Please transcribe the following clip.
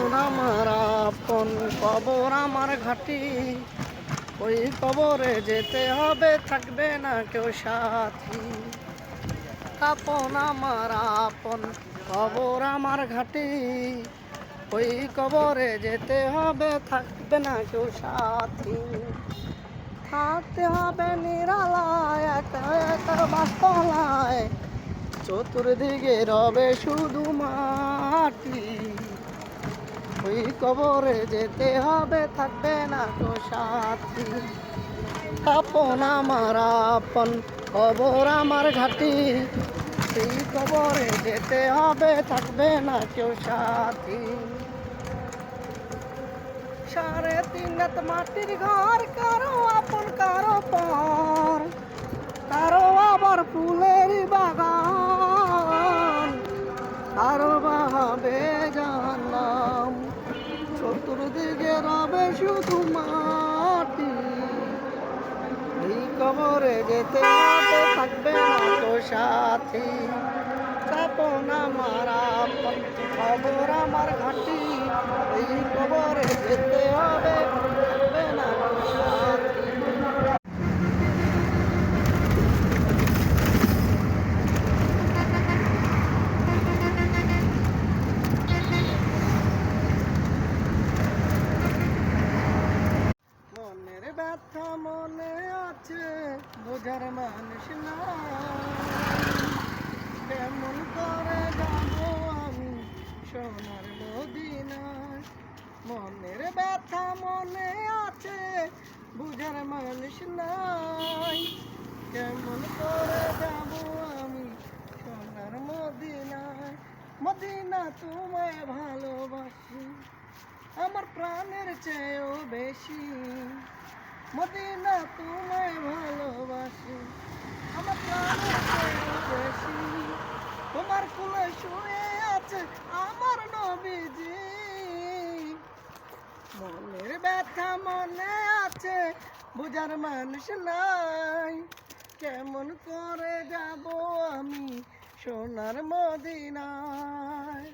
আপন আমার আপন কবর আমার ঘাটি, ওই কবরে যেতে হবে, থাকবে না কেউ সাথী। আপন আমার আপন কবর আমার ঘাটি, ওই কবরে যেতে হবে, থাকবে না কেউ সাথী। থাকতে হবে নিরালায় একা একা বাসতলায়, চতুর্দিকে রবে শুধু মাটি। ওই কবরে যেতে হবে, থাকবে না তো সাথী। আপন আমার আপন কবর আমার ঘাটি, সেই কবরে যেতে হবে, থাকবে না কেউ সাথী। 3.5 হাত মাটির ঘর, কারো আপন কারো পর, কারো আবার ফুলের বাগান, কারো বা হবে জাহান্নাম। চতুর্দিকে রবে শুধু মাটি, এই কবরে যেতে হবে, থাকবে না তো সাথী। আপন আমার আপন কবর আমার ঘাটি, এই কবরে যেতে হবে, থাকবে না তো সাথী। মনের ব্যথা মনে আছে, বোঝার মানুষ না, কেমন করে যাব আমি সোনার মদিনায়। মনের ব্যথা মনে আছে, বুঝার মানুষ নাই, কেমন করে যাব আমি সোনার মদিনায়। মদিনা তোমায় ভালোবাসি, আমার প্রাণের চেয়েও বেশি। মদিনা তোমায় ভালোবাসি, আমার প্রাণের চেয়েও বেশি। তোমার কোলে শুয়ে আছে আমার নবীজি, মনের ব্যথা মনে আছে, বুঝার মানুষ নাই, কেমন করে যাব আমি সোনার মদিনায়।